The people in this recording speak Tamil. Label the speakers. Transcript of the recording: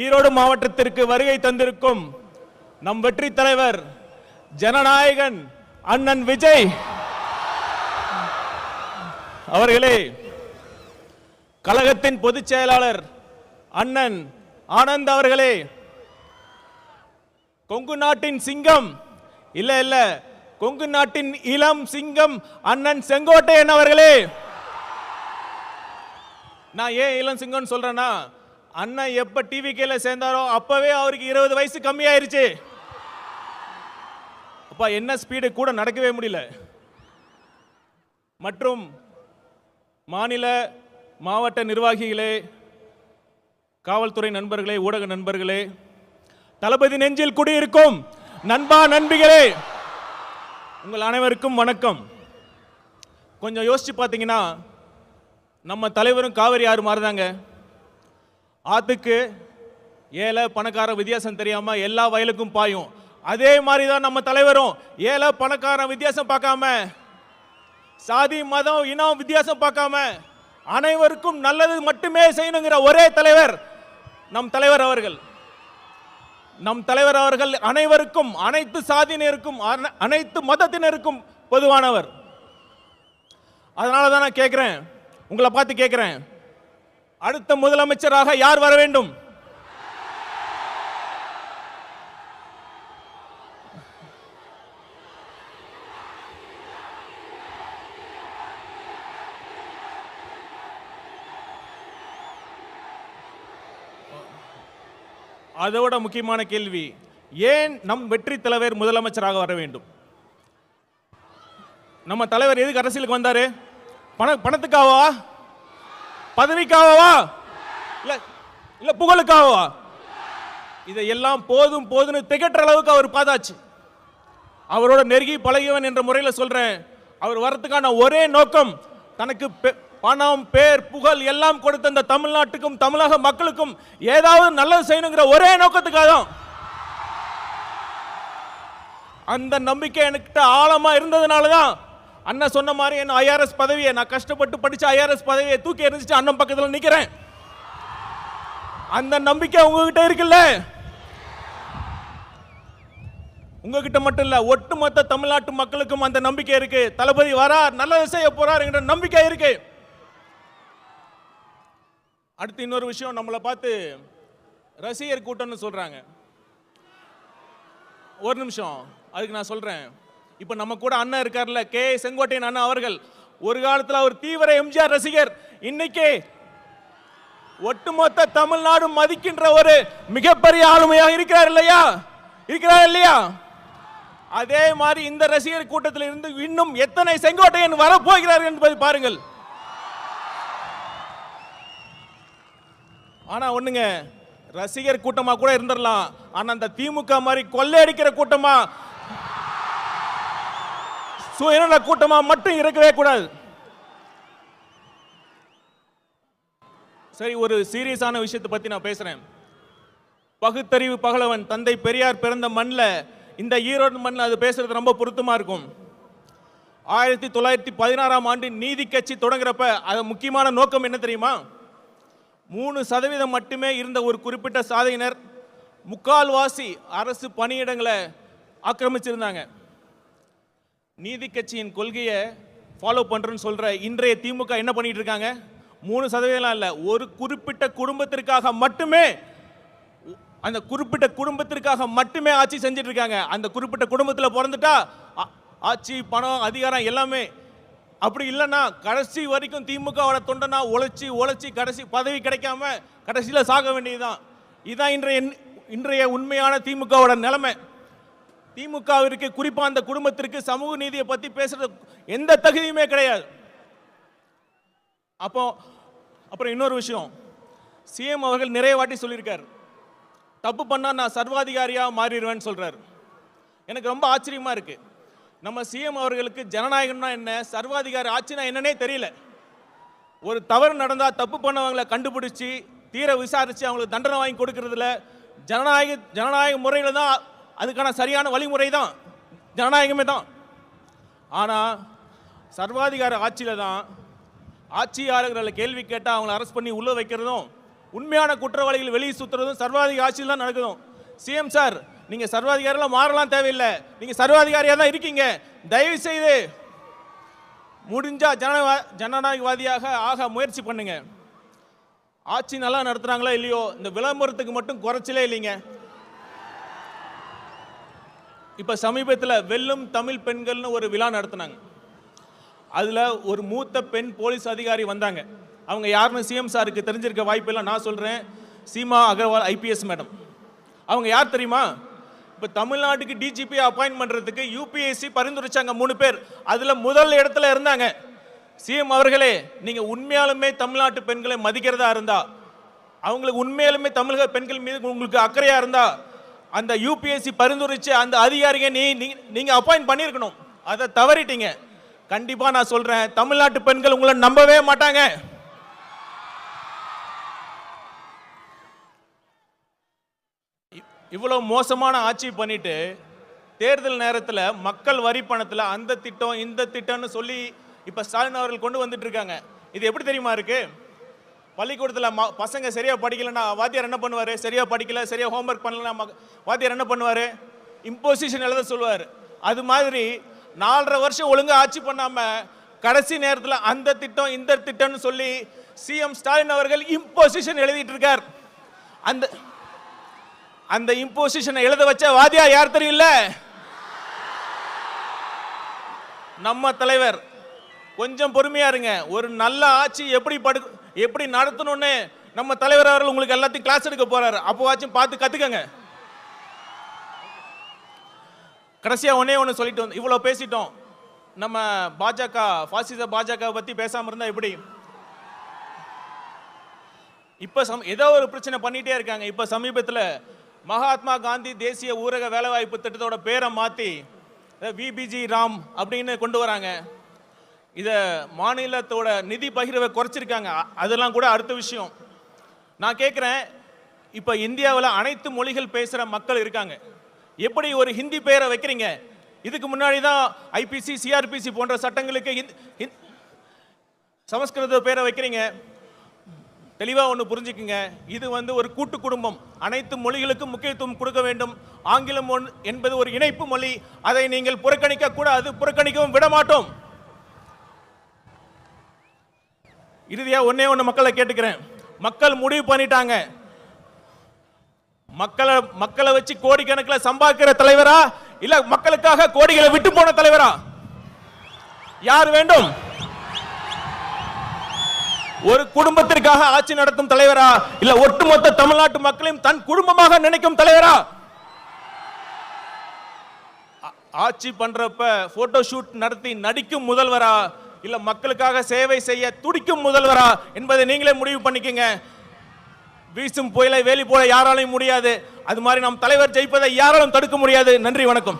Speaker 1: ஈரோடு மாவட்டத்திற்கு வருகை தந்திருக்கும் நம் வெற்றி தலைவர் ஜனநாயகன் அண்ணன் விஜய் அவர்களே, கழகத்தின் பொதுச் செயலாளர் அண்ணன் ஆனந்த் அவர்களே, கொங்கு நாட்டின் சிங்கம் இல்ல கொங்கு நாட்டின் இளம் சிங்கம் அண்ணன் செங்கோட்டையன் அவர்களே. நான் ஏன் இளம் சிங்கம் சொல்றேன்னா, அண்ணன் எப்ப டிவிகேல சேர்ந்தாரோ அப்பவே அவருக்கு 20 வயசு கம்மியாயிருச்சு. அப்ப என்ன ஸ்பீடு கூட நடக்கவே முடியல. மற்றும் மாநில மாவட்ட நிர்வாகிகளே, காவல்துறை நண்பர்களே, ஊடக நண்பர்களே, தளபதி நெஞ்சில் குடியிருக்கும் நண்பா நண்பிகளே, உங்கள் அனைவருக்கும் வணக்கம். கொஞ்சம் யோசிச்சு பார்த்தீங்கன்னா, நம்ம தலைவரும் காவிரி ஆறு மாதிரிதாங்க. ஆத்துக்கு ஏழை பணக்கார வித்தியாசம் தெரியாம எல்லா வயலுக்கும் பாயும். அதே மாதிரி தான் நம்ம தலைவரும் ஏழை பணக்கார வித்தியாசம் பார்க்காம, சாதி மதம் இனம் வித்தியாசம் பார்க்காம அனைவருக்கும் நல்லது மட்டுமே செய்யணுங்கிற ஒரே தலைவர் நம் தலைவர் அவர்கள். நம் தலைவர் அவர்கள் அனைவருக்கும், அனைத்து சாதியினருக்கும், அனைத்து மதத்தினருக்கும் பொதுவானவர். அதனால தான் நான் கேட்கிறேன், உங்களை பார்த்து கேட்கிறேன், அடுத்த முதலமைச்சராக யார் வர வேண்டும்? அதோட முக்கியமான கேள்வி, ஏன் நம் வெற்றி தலைவர் முதலமைச்சராக வர வேண்டும்? நம்ம தலைவர் எதுக்கு அரசியலுக்கு வந்தாரு? பணத்துக்காகவா? பதவிக்காகவா? இல்ல புகழுக்காகவா? இதையெல்லாம் போதும் போதுன்னு திகற்ற அளவுக்கு அவர் பார்த்தாச்சு. அவரோட நெருங்கி பழகியவன் என்ற முறையில் சொல்றேன், அவர் வரத்துக்கான ஒரே நோக்கம், தனக்கு பணம், பேர், புகழ் எல்லாம் கொடுத்த அந்த தமிழ்நாட்டுக்கும் தமிழக மக்களுக்கும் ஏதாவது நல்லது செய்யணுங்கிற ஒரே நோக்கத்துக்காக தான். அந்த நம்பிக்கை என்கிட்ட ஆழமா இருந்ததுனால தான் அண்ணன் சொன்ன மாதிரி என்ன ஐஆர்எஸ் பதவியை, நான் கஷ்டப்பட்டு படிச்ச ஐஆர்எஸ் பதவியை தூக்கி எறிஞ்சிட்டு அண்ணன் பக்கத்தில் நிக்கிறேன். அந்த நம்பிக்கை உங்ககிட்ட இருக்குல்ல? உங்ககிட்ட மட்டும் இல்ல, ஒட்டுமொத்த தமிழ்நாட்டு மக்களுக்கும் அந்த நம்பிக்கை இருக்கு. தளபதி வரார், நல்லது செய்ய போறார் என்ற நம்பிக்கை இருக்கு. அடுத்து இன்னொரு விஷயம், நம்மளை பார்த்து ரசிகர் கூட்டம்னு சொல்றாங்க. ஒரு நிமிஷம், அதுக்கு நான் சொல்றேன். இப்ப நம்ம கூட அண்ணன் இருக்கார்ல, கே செங்கோட்டையன் அண்ணன் அவர்கள், ஒரு காலத்தில் அவர் தீவிர எம்ஜிஆர் ரசிகர். இன்னைக்கு ஒட்டுமொத்த தமிழ்நாடு மதிக்கின்ற ஒரு மிகப்பெரிய ஆளுமையாக இருக்கிறார் இல்லையா? இருக்கிறார் இல்லையா? அதே மாதிரி இந்த ரசிகர் கூட்டத்தில் இருந்து இன்னும் எத்தனை செங்கோட்டையன் வரப்போகிறார் என்பதை பாருங்கள். ஆனா ஒண்ணுங்க, ரசிகர் கூட்டமா கூட இருந்துடலாம், ஆனா அந்த திமுக மாதிரி கொள்ளையடிக்கிற கூட்டமா, சுயநல கூட்டமா மட்டும் இருக்கவே கூடாது. சரி, ஒரு சீரியஸான விஷயத்தை பத்தி நான் பேசுறேன். பகுத்தறிவு பகலவன் தந்தை பெரியார் பிறந்த மண்ணில், இந்த ஈரோடு மண்ணில் அது பேசுறது ரொம்ப பொருத்தமா இருக்கும். 1916ஆம் ஆண்டு நீதி கட்சி தொடங்குறப்ப அது முக்கியமான நோக்கம் என்ன தெரியுமா? 3% மட்டுமே இருந்த ஒரு குறிப்பிட்ட சாதியினர் முக்கால்வாசி அரசு பணியிடங்களை ஆக்கிரமிச்சிருந்தாங்க. நீதி கட்சியின் கொள்கையை ஃபாலோ பண்றேன்னு சொல்ற இன்றைய திமுக என்ன பண்ணிட்டு இருக்காங்க? 3% இல்ல, ஒரு குறிப்பிட்ட குடும்பத்திற்காக மட்டுமே, அந்த குறிப்பிட்ட குடும்பத்திற்காக மட்டுமே ஆட்சி செஞ்சிட்டு இருக்காங்க. அந்த குறிப்பிட்ட குடும்பத்தில் பிறந்துட்டா ஆட்சி, பணம், அதிகாரம் எல்லாமே. அப்படி இல்லைன்னா கடைசி வரைக்கும் திமுகவோட தொண்டனா உழைச்சி கடைசி பதவி கிடைக்காம கடைசியில் சாக வேண்டியதுதான். இதுதான் இன்றைய உண்மையான திமுகவோட நிலைமை. திமுகவிற்கு, குறிப்பா அந்த குடும்பத்திற்கு சமூக நீதியை பத்தி பேசுறது எந்த தகுதியுமே கிடையாது. அப்புறம் இன்னொரு விஷயம், சிஎம் அவர்கள் நிறைய வாட்டி சொல்லியிருக்காரு, தப்பு பண்ணா நான் சர்வாதிகாரியா மாறிடுவேன்னு சொல்றாரு. எனக்கு ரொம்ப ஆச்சரியமா இருக்கு. நம்ம சிஎம் அவர்களுக்கு ஜனநாயகம்னா என்ன, சர்வாதிகாரி ஆட்சினா என்னன்னே தெரியல. ஒரு தவறு நடந்தா தப்பு பண்ணவங்களை கண்டுபிடிச்சி தீர விசாரிச்சு அவங்களுக்கு தண்டனை வாங்கி கொடுக்கறதுல ஜனநாயக முறையில தான், அதுக்கான சரியான வழிமுறை தான் ஜனநாயகமே தான். ஆனா சர்வாதிகார ஆட்சியில தான் ஆட்சியாளர்களை கேள்வி கேட்டால் அவங்களை அரெஸ்ட் பண்ணி உள்ள வைக்கிறதும், உண்மையான குற்றவாளிகள் வெளியே சுத்துறதும் சர்வாதிகார ஆட்சியில் தான் நடக்குதும். சிஎம் சார், நீங்க சர்வாதிகாரிலாம் மாறலாம் தேவையில்லை, நீங்க சர்வாதிகாரியா தான் இருக்கீங்க. தயவு செய்து முடிஞ்சா ஜனநாயகவாதியாக ஆக முயற்சி பண்ணுங்க. ஆட்சி நல்லா நடத்துறாங்களா இல்லையோ, இந்த விளம்பரத்துக்கு மட்டும் குறைச்சலே இல்லைங்க. இப்ப சமீபத்தில் வெல்லும் தமிழ் பெண்கள்னு ஒரு விழா நடத்தினாங்க. அதுல ஒரு மூத்த பெண் போலீஸ் அதிகாரி வந்தாங்க. அவங்க யாருன்னு சிஎம் சாருக்கு தெரிஞ்சிருக்க வாய்ப்பு இல்லை, நான் சொல்றேன். Seema Agarwal IPS madam. அவங்க யார் தெரியுமா? இப்போ தமிழ்நாட்டுக்கு டிஜிபி அப்பாயின்ட் பண்றதுக்கு யூபிஎஸ்சி பரிந்துரைச்சாங்க 3 பேர். அதுல முதல் இடத்துல இருந்தாங்க. சிஎம் அவர்களே, நீங்க உண்மையாலுமே தமிழ்நாட்டு பெண்களை மதிக்கிறதா இருந்தா, அவங்களுக்கு உண்மையாலுமே தமிழக பெண்கள் மீது உங்களுக்கு அக்கறையா இருந்தா, அந்த யூபிஎஸ்சி பரிந்துரைச்சு அந்த அதிகாரியை நீங்க அப்பாயின்ட் பண்ணியிருக்கணும். அதை தவறிட்டீங்க. கண்டிப்பா நான் சொல்றேன், தமிழ்நாட்டு பெண்கள் உங்களை நம்பவே மாட்டாங்க. இவ்வளவு மோசமான ஆட்சி பண்ணிட்டு தேர்தல் நேரத்தில் மக்கள் வரி பணத்தில் அந்த திட்டம் இந்த திட்டம்னு சொல்லி இப்ப ஸ்டாலின் அவர்கள் கொண்டு வந்துட்டு இருக்காங்க. இது எப்படி தெரியுமா இருக்கு? பள்ளிக்கூடத்தில் பசங்க சரியா படிக்கலன்னா வாத்தியார் என்ன பண்ணுவாரு? சரியா படிக்கல, சரியா ஹோம்ஒர்க் பண்ணலன்னா வாத்தியார் என்ன பண்ணுவாரு? இம்போசிஷன் எழுத சொல்லுவார். அது மாதிரி 4.5 வருஷம் ஒழுங்கா ஆட்சி பண்ணாம கடைசி நேரத்தில் அந்த திட்டம் இந்த திட்டம்னு சொல்லி சிஎம் ஸ்டாலின் அவர்கள் இம்போசிஷன் எழுதிட்டு இருக்கார். அந்த இம்போசிஷனை எழுத வச்ச வாத்தியார் யார் தெரியல? நம்ம தலைவர். கொஞ்சம் பொறுமையா இருங்க. ஒரு நல்ல ஆட்சி எப்படி நடத்தணும்னு நம்ம தலைவர் அவர்கள் உங்களுக்கு எல்லாத்தையும் கிளாஸ் எடுக்க போறாரு. அப்போவாச்சும் பார்த்து கத்துக்கங்க. கடைசியா ஒண்ணு சொல்லிட்டு வந்து இவ்வளவு பேசிட்டோம். நம்ம பாஜக பாசிச பாஜக பத்தி பேசாம இருந்தா எப்படி? இப்ப ஏதோ ஒரு பிரச்சனை பண்ணிட்டே இருக்காங்க. இப்ப சமீபத்தில் மகாத்மா காந்தி தேசிய ஊரக வேலைவாய்ப்பு திட்டத்தோட பேரை மாத்தி விபிஜி ராம் அப்படின்னு கொண்டு வராங்க. இத மாநிலத்தோட நிதி பகிர்வை குறைச்சிருக்காங்க. அதெல்லாம் கூட அடுத்த விஷயம். நான் கேட்கிறேன், இப்ப இந்தியாவில் அனைத்து மொழிகள் பேசுற மக்கள் இருக்காங்க. எப்படி ஒரு ஹிந்தி பேரை வைக்கிறீங்க? இதுக்கு முன்னாடி தான் ஐபிசி சிஆர்பிசி போன்ற சட்டங்களுக்கு சமஸ்கிருத பேரை வைக்கிறீங்க. தெளிவா ஒன்று புரிஞ்சுக்குங்க, இது ஒரு கூட்டு குடும்பம். அனைத்து மொழிகளுக்கும் முக்கியத்துவம் கொடுக்க வேண்டும். ஆங்கிலம் என்பது ஒரு இணைப்பு மொழி. அதை நீங்கள் புறக்கணிக்க கூடாது, புறக்கணிக்கவும் விட மாட்டோம். இறுதியா ஒண்ணு மக்களை கேட்டுக்கிறேன். மக்கள் முடிவு பண்ணிட்டாங்க. மக்களை வச்சு கோடிக்கணக்கில் சம்பாதிக்கிற தலைவரா இல்ல மக்களுக்காக கோடிகளை விட்டு போன தலைவரா யார் வேண்டும்? ஒரு குடும்பத்திற்காக ஆட்சி நடத்தும் தலைவரா இல்ல ஒட்டுமொத்த தமிழ்நாட்டு மக்களையும் தன் குடும்பமாக நினைக்கும் தலைவரா? ஆட்சி பண்றப்ப போட்டோ ஷூட் நடத்தி நடிக்கும் முதல்வரா இல்ல மக்களுக்காக சேவை செய்ய துடிக்கும் முதல்வரா என்பதை நீங்களே முடிவு பண்ணிக்கங்க. வீசும் புயலை வேலி போல யாராலையும் முடியாது. அது மாதிரி நம் தலைவர் ஜெயிப்பதை யாராலும் தடுக்க முடியாது. நன்றி, வணக்கம்.